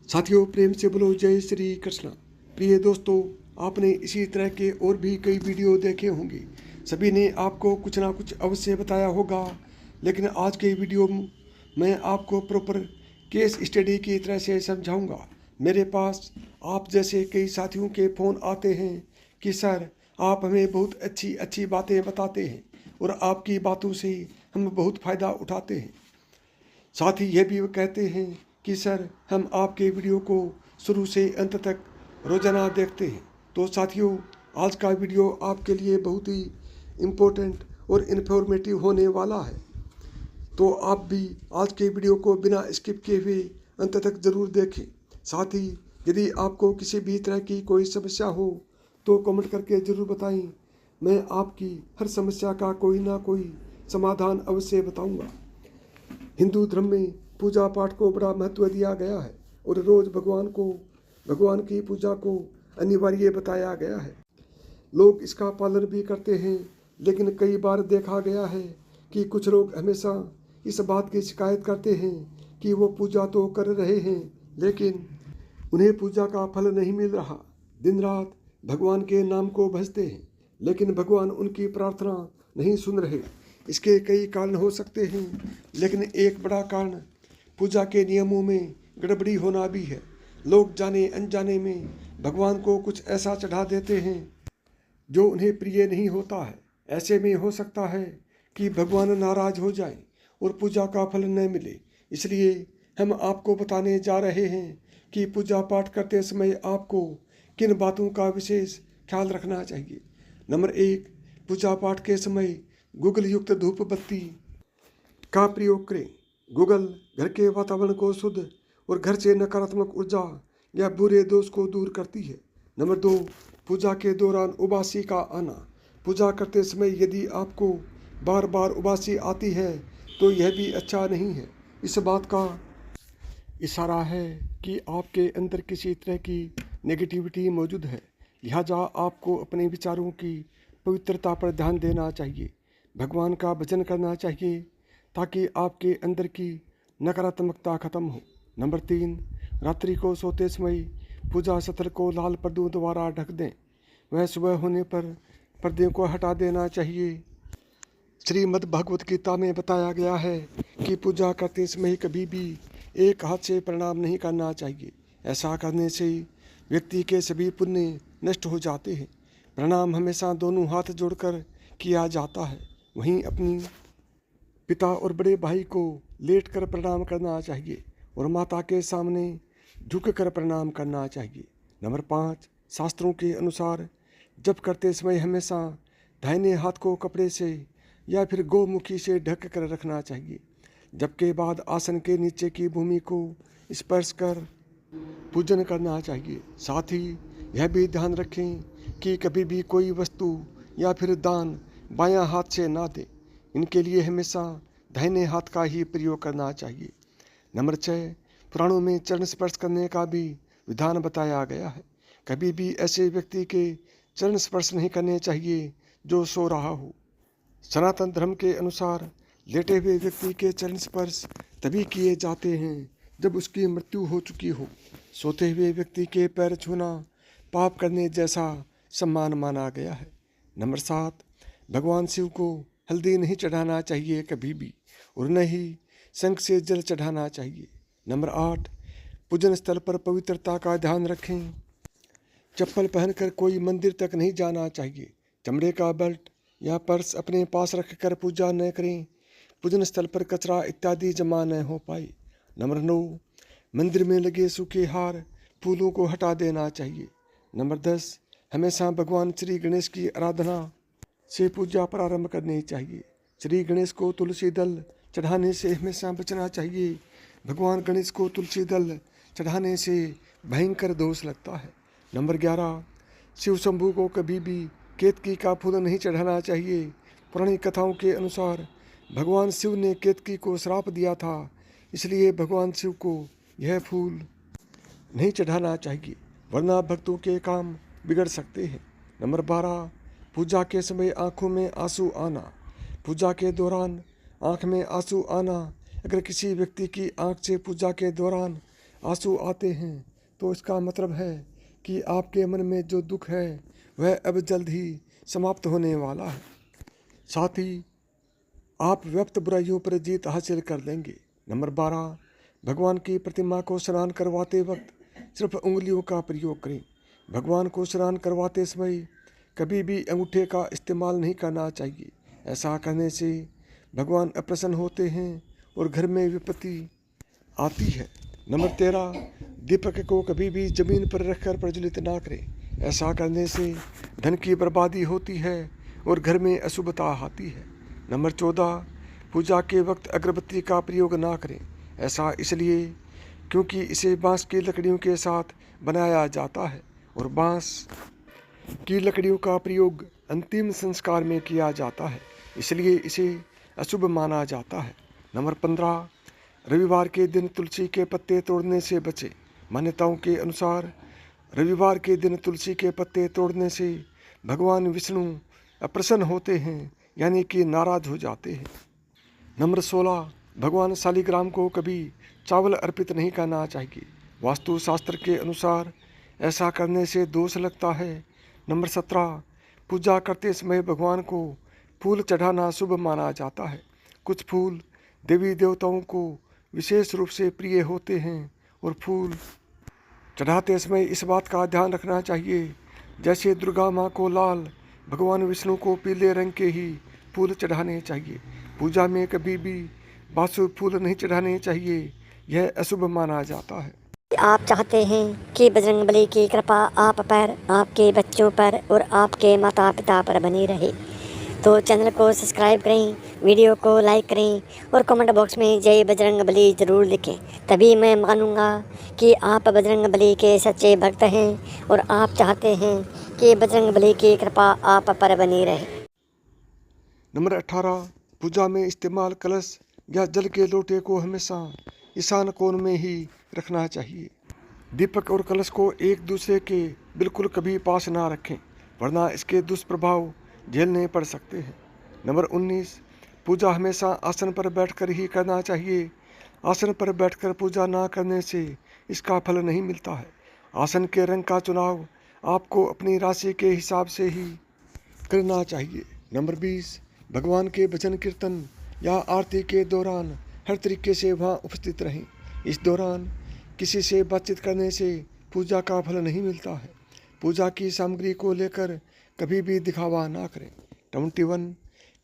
साथियों, प्रेम से बोलो जय श्री कृष्ण। प्रिय दोस्तों, आपने इसी तरह के और भी कई वीडियो देखे होंगे। सभी ने आपको कुछ ना कुछ अवश्य बताया होगा, लेकिन आज के वीडियो में मैं आपको प्रॉपर केस स्टडी की तरह से समझाऊंगा। मेरे पास आप जैसे कई साथियों के फ़ोन आते हैं कि सर, आप हमें बहुत अच्छी अच्छी बातें बताते हैं और आपकी बातों से हम बहुत फ़ायदा उठाते हैं। साथ ही ये भी वो कहते हैं कि सर, हम आपके वीडियो को शुरू से अंत तक रोज़ाना देखते हैं। तो साथियों, आज का वीडियो आपके लिए बहुत ही इम्पोर्टेंट और इन्फॉर्मेटिव होने वाला है। तो आप भी आज के वीडियो को बिना स्किप किए हुए अंत तक ज़रूर देखें। साथ ही यदि आपको किसी भी तरह की कोई समस्या हो तो कमेंट करके ज़रूर बताएं। मैं आपकी हर समस्या का कोई ना कोई समाधान अवश्य बताऊंगा। हिंदू धर्म में पूजा पाठ को बड़ा महत्व दिया गया है और रोज़ भगवान की पूजा को अनिवार्य बताया गया है। लोग इसका पालन भी करते हैं, लेकिन कई बार देखा गया है कि कुछ लोग हमेशा इस बात की शिकायत करते हैं कि वो पूजा तो कर रहे हैं, लेकिन उन्हें पूजा का फल नहीं मिल रहा। दिन रात भगवान के नाम को भजते हैं, लेकिन भगवान उनकी प्रार्थना नहीं सुन रहे। इसके कई कारण हो सकते हैं, लेकिन एक बड़ा कारण पूजा के नियमों में गड़बड़ी होना भी है। लोग जाने अनजाने में भगवान को कुछ ऐसा चढ़ा देते हैं जो उन्हें प्रिय नहीं होता है। ऐसे में हो सकता है कि भगवान नाराज हो जाए और पूजा का फल न मिले। इसलिए हम आपको बताने जा रहे हैं कि पूजा पाठ करते समय आपको किन बातों का विशेष ख्याल रखना चाहिए। नंबर 1, पूजा पाठ के समय गूगल युक्त धूप बत्ती का प्रयोग करें। गूगल घर के वातावरण को शुद्ध और घर से नकारात्मक ऊर्जा या बुरे दोष को दूर करती है। नंबर 2, पूजा के दौरान उबासी का आना। पूजा करते समय यदि आपको बार बार उबासी आती है तो यह भी अच्छा नहीं है। इस बात का इशारा है कि आपके अंदर किसी तरह की नेगेटिविटी मौजूद है। लिहाजा आपको अपने विचारों की पवित्रता पर ध्यान देना चाहिए। भगवान का भजन करना चाहिए ताकि आपके अंदर की नकारात्मकता खत्म हो। नंबर 3, रात्रि को सोते समय पूजा सत्र को लाल पर्दों द्वारा ढक दें। वह सुबह होने पर पर्दे को हटा देना चाहिए। श्रीमद् भगवत गीता में बताया गया है कि पूजा करते समय कभी भी एक हाथ से प्रणाम नहीं करना चाहिए। ऐसा करने से व्यक्ति के सभी पुण्य नष्ट हो जाते हैं। प्रणाम हमेशा दोनों हाथ जोड़कर किया जाता है। वहीं अपनी पिता और बड़े भाई को लेटकर प्रणाम करना चाहिए और माता के सामने झुककर प्रणाम करना चाहिए। नंबर 5, शास्त्रों के अनुसार जप करते समय हमेशा दाहिने हाथ को कपड़े से या फिर गोमुखी से ढक कर रखना चाहिए। जप के बाद आसन के नीचे की भूमि को स्पर्श कर पूजन करना चाहिए। साथ ही यह भी ध्यान रखें कि कभी भी कोई वस्तु या फिर दान बायां हाथ से ना दें। इनके लिए हमेशा दाहिने हाथ का ही प्रयोग करना चाहिए। नंबर 6, पुराणों में चरण स्पर्श करने का भी विधान बताया गया है। कभी भी ऐसे व्यक्ति के चरण स्पर्श नहीं करने चाहिए जो सो रहा हो। सनातन धर्म के अनुसार लेटे हुए व्यक्ति के चरण स्पर्श तभी किए जाते हैं जब उसकी मृत्यु हो चुकी हो। सोते हुए व्यक्ति के पैर छूना पाप करने जैसा सम्मान माना गया है। नंबर 7, भगवान शिव को हल्दी नहीं चढ़ाना चाहिए कभी भी, और न ही शंख से जल चढ़ाना चाहिए। नंबर 8, पूजन स्थल पर पवित्रता का ध्यान रखें। चप्पल पहनकर कोई मंदिर तक नहीं जाना चाहिए। चमड़े का बेल्ट या पर्स अपने पास रखकर पूजा न करें। पूजन स्थल पर कचरा इत्यादि जमा न हो पाए। नंबर 9, मंदिर में लगे सूखे हार फूलों को हटा देना चाहिए। नंबर 10, हमेशा भगवान श्री गणेश की आराधना से पूजा प्रारंभ करनी चाहिए। श्री गणेश को तुलसी दल चढ़ाने से हमेशा बचना चाहिए। भगवान गणेश को तुलसी दल चढ़ाने से भयंकर दोष लगता है। नंबर 11, शिव शंभू को कभी भी केतकी का फूल नहीं चढ़ाना चाहिए। पुरानी कथाओं के अनुसार भगवान शिव ने केतकी को श्राप दिया था, इसलिए भगवान शिव को यह फूल नहीं चढ़ाना चाहिए, वरना भक्तों के काम बिगड़ सकते हैं। नंबर 12, पूजा के समय आंखों में आंसू आना। पूजा के दौरान आंख में आंसू आना, अगर किसी व्यक्ति की आंख से पूजा के दौरान आंसू आते हैं तो इसका मतलब है कि आपके मन में जो दुख है वह अब जल्द ही समाप्त होने वाला है। साथ ही आप व्यक्त बुराइयों पर जीत हासिल कर लेंगे। नंबर 12, भगवान की प्रतिमा को स्नान करवाते वक्त सिर्फ उंगलियों का प्रयोग करें। भगवान को स्नान करवाते समय कभी भी अंगूठे का इस्तेमाल नहीं करना चाहिए। ऐसा करने से भगवान अप्रसन्न होते हैं और घर में विपत्ति आती है। नंबर 13, दीपक को कभी भी जमीन पर रखकर प्रज्वलित ना करें। ऐसा करने से धन की बर्बादी होती है और घर में अशुभता आती है। नंबर 14, पूजा के वक्त अगरबत्ती का प्रयोग ना करें। ऐसा इसलिए क्योंकि इसे बांस की लकड़ियों के साथ बनाया जाता है और बांस की लकड़ियों का प्रयोग अंतिम संस्कार में किया जाता है, इसलिए इसे अशुभ माना जाता है। नंबर 15, रविवार के दिन तुलसी के पत्ते तोड़ने से बचें। मान्यताओं के अनुसार रविवार के दिन तुलसी के पत्ते तोड़ने से भगवान विष्णु अप्रसन्न होते हैं, यानी कि नाराज हो जाते हैं। नंबर 16, भगवान शालिग्राम को कभी चावल अर्पित नहीं करना चाहिए। वास्तु शास्त्र के अनुसार ऐसा करने से दोष लगता है। नंबर 17, पूजा करते समय भगवान को फूल चढ़ाना शुभ माना जाता है। कुछ फूल देवी देवताओं को विशेष रूप से प्रिय होते हैं और फूल चढ़ाते समय इस बात का ध्यान रखना चाहिए, जैसे दुर्गा माँ को लाल, भगवान विष्णु को पीले रंग के ही फूल चढ़ाने चाहिए। पूजा में कभी भी बासु फूल नहीं चढ़ाने चाहिए, यह अशुभ माना जाता है। आप चाहते हैं कि बजरंगबली की कृपा आप पर, आपके बच्चों पर और आपके माता पिता पर बनी रहे तो चैनल को सब्सक्राइब करें, वीडियो को लाइक करें और कमेंट बॉक्स में जय बजरंगबली ज़रूर लिखें। तभी मैं मानूंगा कि आप बजरंगबली के सच्चे भक्त हैं और आप चाहते हैं कि बजरंगबली की कृपा आप पर बनी रहे। नंबर 18, पूजा में इस्तेमाल कलश या जल के लोटे को हमेशा ईशान कोण में ही रखना चाहिए। दीपक और कलश को एक दूसरे के बिल्कुल कभी पास ना रखें, वरना इसके दुष्प्रभाव झेलने पड़ सकते हैं। नंबर 19, पूजा हमेशा आसन पर बैठकर ही करना चाहिए। आसन पर बैठकर पूजा ना करने से इसका फल नहीं मिलता है। आसन के रंग का चुनाव आपको अपनी राशि के हिसाब से ही करना चाहिए। नंबर 20, भगवान के भजन कीर्तन या आरती के दौरान हर तरीके से वहाँ उपस्थित रहें। इस दौरान किसी से बातचीत करने से पूजा का फल नहीं मिलता है। पूजा की सामग्री को लेकर कभी भी दिखावा ना करें। 21,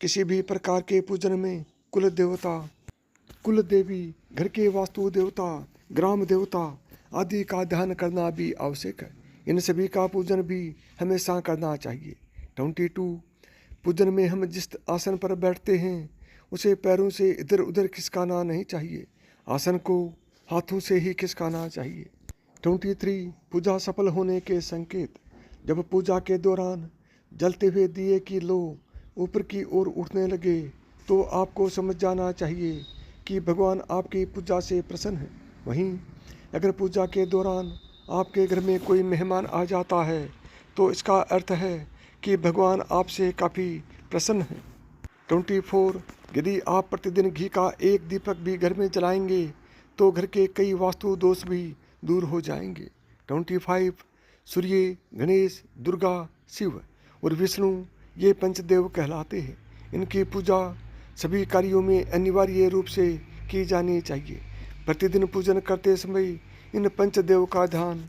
किसी भी प्रकार के पूजन में कुल देवता, कुल देवी, घर के वास्तु देवता, ग्राम देवता आदि का ध्यान करना भी आवश्यक है। इन सभी का पूजन भी हमेशा करना चाहिए। 22, पूजन में हम जिस आसन पर बैठते हैं उसे पैरों से इधर उधर खिसकाना नहीं चाहिए, आसन को हाथों से ही खिसकाना चाहिए। 23, पूजा सफल होने के संकेत। जब पूजा के दौरान जलते हुए दिए की लो ऊपर की ओर उठने लगे तो आपको समझ जाना चाहिए कि भगवान आपकी पूजा से प्रसन्न है। वहीं अगर पूजा के दौरान आपके घर में कोई मेहमान आ जाता है तो इसका अर्थ है कि भगवान आपसे काफ़ी प्रसन्न है। 24, यदि आप प्रतिदिन घी का एक दीपक भी घर में जलाएंगे तो घर के कई वास्तु दोष भी दूर हो जाएंगे। 25, सूर्य, गणेश, दुर्गा, शिव और विष्णु ये पंचदेव कहलाते हैं। इनकी पूजा सभी कार्यों में अनिवार्य रूप से की जानी चाहिए। प्रतिदिन पूजन करते समय इन पंचदेव का ध्यान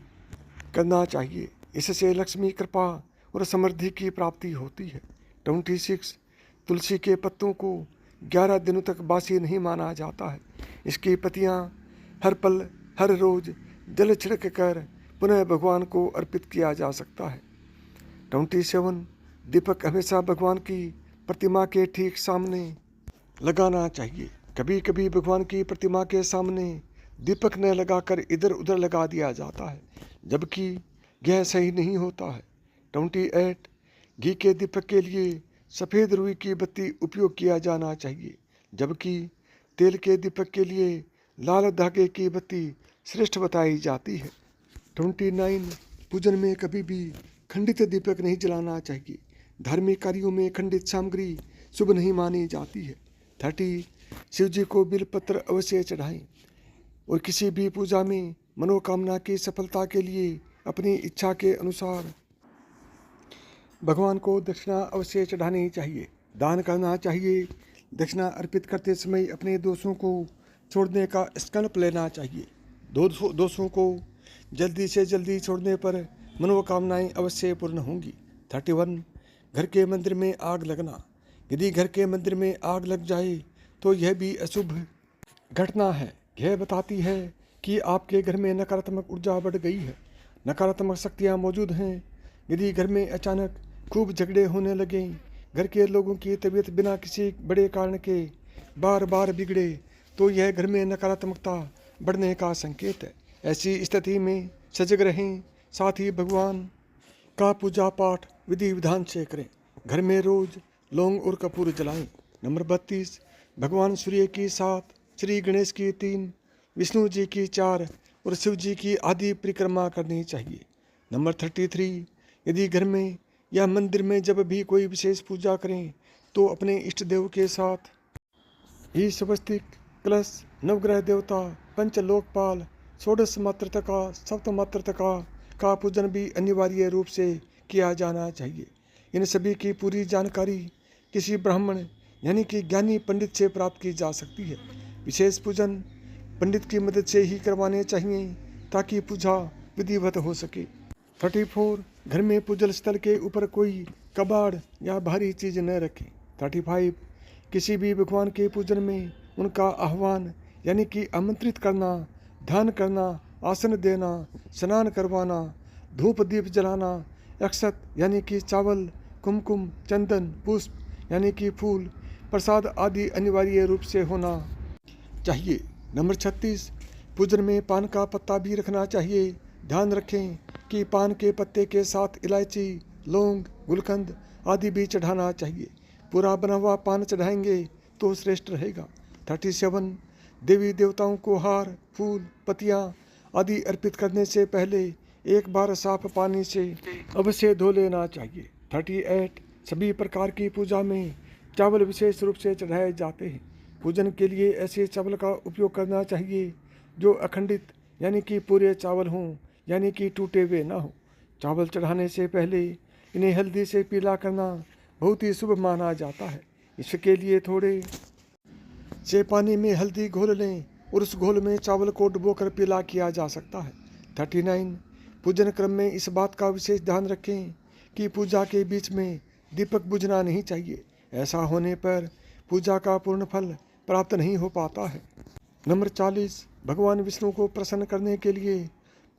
करना चाहिए, इससे लक्ष्मी कृपा और समृद्धि की प्राप्ति होती है। 26, तुलसी के पत्तों को 11 दिनों तक बासी नहीं माना जाता है। इसकी पत्तियां हर पल, हर रोज जल छिड़क कर पुनः भगवान को अर्पित किया जा सकता है। 27, दीपक हमेशा भगवान की प्रतिमा के ठीक सामने लगाना चाहिए। कभी कभी भगवान की प्रतिमा के सामने दीपक न लगाकर इधर उधर लगा दिया जाता है, जबकि यह सही नहीं होता है। 28, घी के दीपक के लिए सफ़ेद रुई की बत्ती उपयोग किया जाना चाहिए, जबकि तेल के दीपक के लिए लाल धागे की बत्ती श्रेष्ठ बताई जाती है। 29, पूजन में कभी भी खंडित दीपक नहीं जलाना चाहिए। धार्मिक कार्यों में खंडित सामग्री शुभ नहीं मानी जाती है। 30, शिव जी को बिलपत्र अवश्य चढ़ाएं और किसी भी पूजा में मनोकामना की सफलता के लिए अपनी इच्छा के अनुसार भगवान को दक्षिणा अवश्य चढ़ानी चाहिए, दान करना चाहिए। दक्षिणा अर्पित करते समय अपने दोषों को छोड़ने का संकल्प लेना चाहिए। दोषों को जल्दी से जल्दी छोड़ने पर मनोकामनाएं अवश्य पूर्ण होंगी। 31 घर के मंदिर में आग लगना। यदि घर के मंदिर में आग लग जाए तो यह भी अशुभ घटना है। यह बताती है कि आपके घर में नकारात्मक ऊर्जा बढ़ गई है, नकारात्मक शक्तियाँ मौजूद हैं। यदि घर में अचानक खूब झगड़े होने लगे, घर के लोगों की तबीयत बिना किसी बड़े कारण के बार बार बिगड़े, तो यह घर में नकारात्मकता बढ़ने का संकेत है। ऐसी स्थिति में सजग रहें, साथ ही भगवान का पूजा पाठ विधि विधान से करें। घर में रोज लौंग और कपूर जलाएं। नंबर 32 भगवान सूर्य की 7, श्री गणेश की 3, विष्णु जी की 4 और शिव जी की आदि परिक्रमा करनी चाहिए। नंबर 33 यदि घर में या मंदिर में जब भी कोई विशेष पूजा करें तो अपने इष्ट देव के साथ ही स्वस्तिक, कलश, नवग्रह देवता, पंच लोकपाल, षोडश मातृका, सप्त मातृका का पूजन भी अनिवार्य रूप से किया जाना चाहिए। इन सभी की पूरी जानकारी किसी ब्राह्मण यानी कि ज्ञानी पंडित से प्राप्त की जा सकती है। विशेष पूजन पंडित की मदद से ही करवाने चाहिए ताकि पूजा विधिवत हो सके। 34 घर में पूजन स्थल के ऊपर कोई कबाड़ या भारी चीज न रखें। 35 किसी भी भगवान के पूजन में उनका आह्वान यानी कि आमंत्रित करना, ध्यान करना, आसन देना, स्नान करवाना, धूप दीप जलाना, अक्षत यानी कि चावल, कुमकुम, चंदन, पुष्प यानी कि फूल, प्रसाद आदि अनिवार्य रूप से होना चाहिए। नंबर 36 पूजन में पान का पत्ता भी रखना चाहिए। ध्यान रखें कि पान के पत्ते के साथ इलायची, लौंग, गुलकंद आदि भी चढ़ाना चाहिए। पूरा बना हुआ पान चढ़ाएंगे तो श्रेष्ठ रहेगा। 37 देवी देवताओं को हार, फूल, पत्तियां आदि अर्पित करने से पहले एक बार साफ पानी से अवश्य धो लेना चाहिए। 38 सभी प्रकार की पूजा में चावल विशेष रूप से चढ़ाए जाते हैं। पूजन के लिए ऐसे चावल का उपयोग करना चाहिए जो अखंडित यानी कि पूरे चावल हों, यानी कि टूटे हुए ना हो। चावल चढ़ाने से पहले इन्हें हल्दी से पीला करना बहुत ही शुभ माना जाता है। इसके लिए थोड़े से पानी में हल्दी घोल लें और उस घोल में चावल को डुबोकर पीला किया जा सकता है। 39 पूजन क्रम में इस बात का विशेष ध्यान रखें कि पूजा के बीच में दीपक बुझना नहीं चाहिए। ऐसा होने पर पूजा का पूर्ण फल प्राप्त नहीं हो पाता है। नंबर 40 भगवान विष्णु को प्रसन्न करने के लिए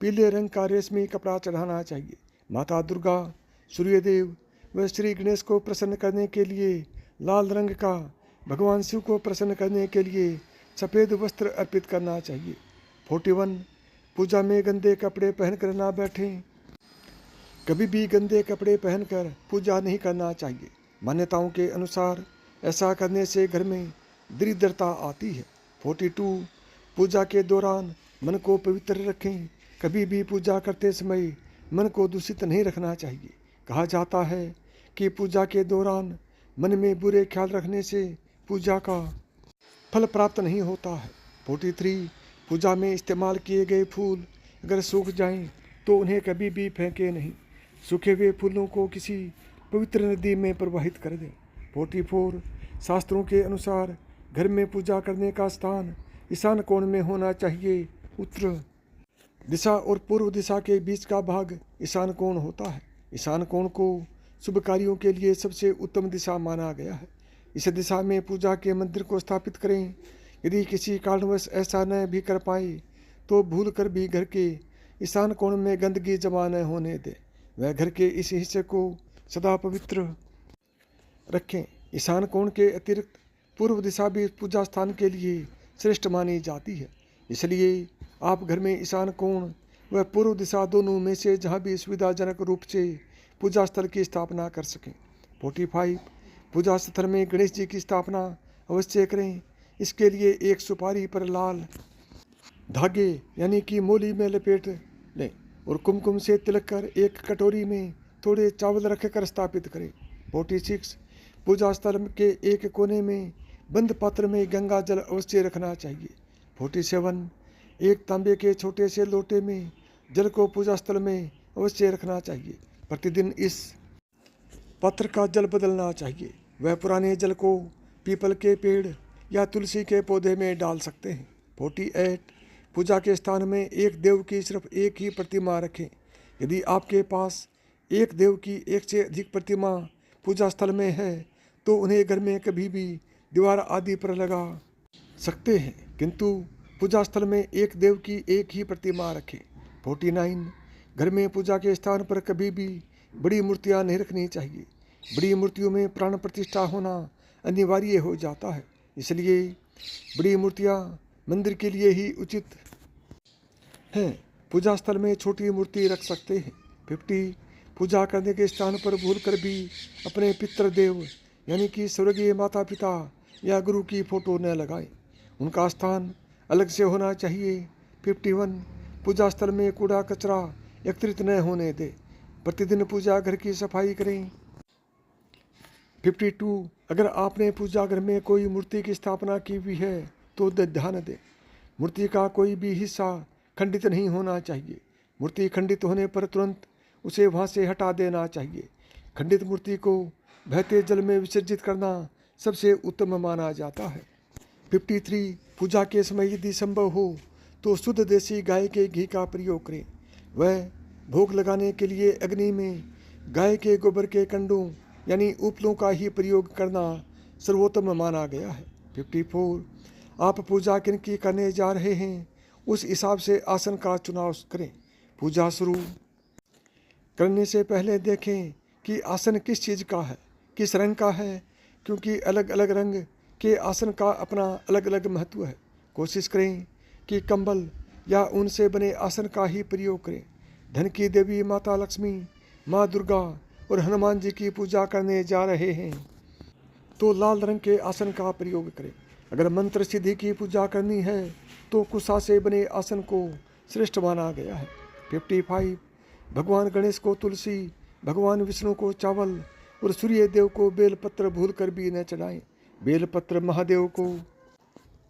पीले रंग का रेशमी कपड़ा चढ़ाना चाहिए। माता दुर्गा, सूर्यदेव व श्री गणेश को प्रसन्न करने के लिए लाल रंग का, भगवान शिव को प्रसन्न करने के लिए सफ़ेद वस्त्र अर्पित करना चाहिए। 41 पूजा में गंदे कपड़े पहनकर ना बैठें। कभी भी गंदे कपड़े पहनकर पूजा नहीं करना चाहिए। मान्यताओं के अनुसार ऐसा करने से घर में दरिद्रता आती है। 42 पूजा के दौरान मन को पवित्र रखें। कभी भी पूजा करते समय मन को दूषित नहीं रखना चाहिए। कहा जाता है कि पूजा के दौरान मन में बुरे ख्याल रखने से पूजा का फल प्राप्त नहीं होता है। 43 पूजा में इस्तेमाल किए गए फूल अगर सूख जाएं तो उन्हें कभी भी फेंके नहीं। सूखे हुए फूलों को किसी पवित्र नदी में प्रवाहित कर दें। 44 शास्त्रों के अनुसार घर में पूजा करने का स्थान ईशान कोण में होना चाहिए। उत्तर दिशा और पूर्व दिशा के बीच का भाग ईशान कोण होता है। ईशान कोण को शुभ कार्यों के लिए सबसे उत्तम दिशा माना गया है। इस दिशा में पूजा के मंदिर को स्थापित करें। यदि किसी कारणवश ऐसा न भी कर पाए तो भूल कर भी घर के ईशान कोण में गंदगी जमा न होने दें। वह घर के इस हिस्से को सदा पवित्र रखें। ईशान कोण के अतिरिक्त पूर्व दिशा भी पूजा स्थान के लिए श्रेष्ठ मानी जाती है। इसलिए आप घर में ईशान कोण व पूर्व दिशा दोनों में से जहाँ भी सुविधाजनक रूप से पूजा स्थल की स्थापना कर सकें। 45 पूजा स्थल में गणेश जी की स्थापना अवश्य करें। इसके लिए एक सुपारी पर लाल धागे यानी कि मोली में लपेट लें और कुमकुम से तिलक कर एक कटोरी में थोड़े चावल रखकर स्थापित करें। 46 पूजा स्थल के एक कोने में बंद पात्र में गंगा जल अवश्य रखना चाहिए। 47 एक तांबे के छोटे से लोटे में जल को पूजा स्थल में अवश्य रखना चाहिए। प्रतिदिन इस पात्र का जल बदलना चाहिए। वह पुराने जल को पीपल के पेड़ या तुलसी के पौधे में डाल सकते हैं। 48 पूजा के स्थान में एक देव की सिर्फ एक ही प्रतिमा रखें। यदि आपके पास एक देव की एक से अधिक प्रतिमा पूजा स्थल में है तो उन्हें घर में कभी भी दीवार आदि पर लगा सकते हैं, किंतु पूजा स्थल में एक देव की एक ही प्रतिमा रखें। 49 घर में पूजा के स्थान पर कभी भी बड़ी मूर्तियां नहीं रखनी चाहिए। बड़ी मूर्तियों में प्राण प्रतिष्ठा होना अनिवार्य हो जाता है, इसलिए बड़ी मूर्तियां मंदिर के लिए ही उचित हैं। पूजा स्थल में छोटी मूर्ति रख सकते हैं। 50 पूजा करने के स्थान पर भूलकर भी अपने पितृदेव यानी कि स्वर्गीय माता पिता या गुरु की फोटो न लगाएं। उनका स्थान अलग से होना चाहिए। 51 पूजा स्थल में कूड़ा कचरा एकत्रित न होने दें। प्रतिदिन पूजा घर की सफाई करें। 52 अगर आपने पूजा घर में कोई मूर्ति की स्थापना की हुई है तो ध्यान दें, मूर्ति का कोई भी हिस्सा खंडित नहीं होना चाहिए। मूर्ति खंडित होने पर तुरंत उसे वहाँ से हटा देना चाहिए। खंडित मूर्ति को बहते जल में विसर्जित करना सबसे उत्तम माना जाता है। 53 पूजा के समय यदि संभव हो तो शुद्ध देसी गाय के घी का प्रयोग करें। वह भोग लगाने के लिए अग्नि में गाय के गोबर के कंडों यानी उपलों का ही प्रयोग करना सर्वोत्तम माना गया है। 54 आप पूजा किन की करने जा रहे हैं उस हिसाब से आसन का चुनाव करें। पूजा शुरू करने से पहले देखें कि आसन किस चीज़ का है, किस रंग का है, क्योंकि अलग अलग रंग के आसन का अपना अलग अलग महत्व है। कोशिश करें कि कंबल या ऊन से बने आसन का ही प्रयोग करें। धन की देवी माता लक्ष्मी, माँ दुर्गा और हनुमान जी की पूजा करने जा रहे हैं तो लाल रंग के आसन का प्रयोग करें। अगर मंत्र सिद्धि की पूजा करनी है तो कुशा से बने आसन को श्रेष्ठ माना गया है। 55 भगवान गणेश को तुलसी, भगवान विष्णु को चावल और सूर्य देव को बेलपत्र भूलकर भी न चढ़ाएं। बेलपत्र महादेव को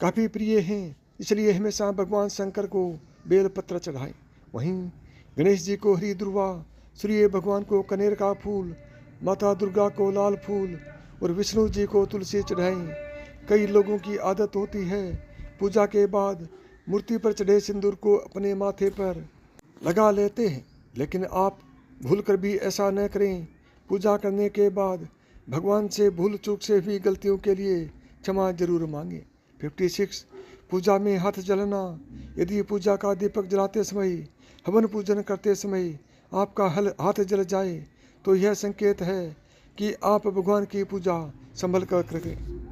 काफ़ी प्रिय हैं, इसलिए हमेशा भगवान शंकर को बेलपत्र चढ़ाएं। वहीं गणेश जी को हरी दुर्वा, सूर्य भगवान को कनेर का फूल, माता दुर्गा को लाल फूल और विष्णु जी को तुलसी चढ़ाएं। कई लोगों की आदत होती है पूजा के बाद मूर्ति पर चढ़े सिंदूर को अपने माथे पर लगा लेते हैं, लेकिन आप भूलकर भी ऐसा न करें। पूजा करने के बाद भगवान से भूल चूक से भी गलतियों के लिए क्षमा जरूर मांगें। 56 पूजा में हाथ जलाना। यदि पूजा का दीपक जलाते समय, हवन पूजन करते समय आपका हाथ जल जाए तो यह संकेत है कि आप भगवान की पूजा संभल कर करें।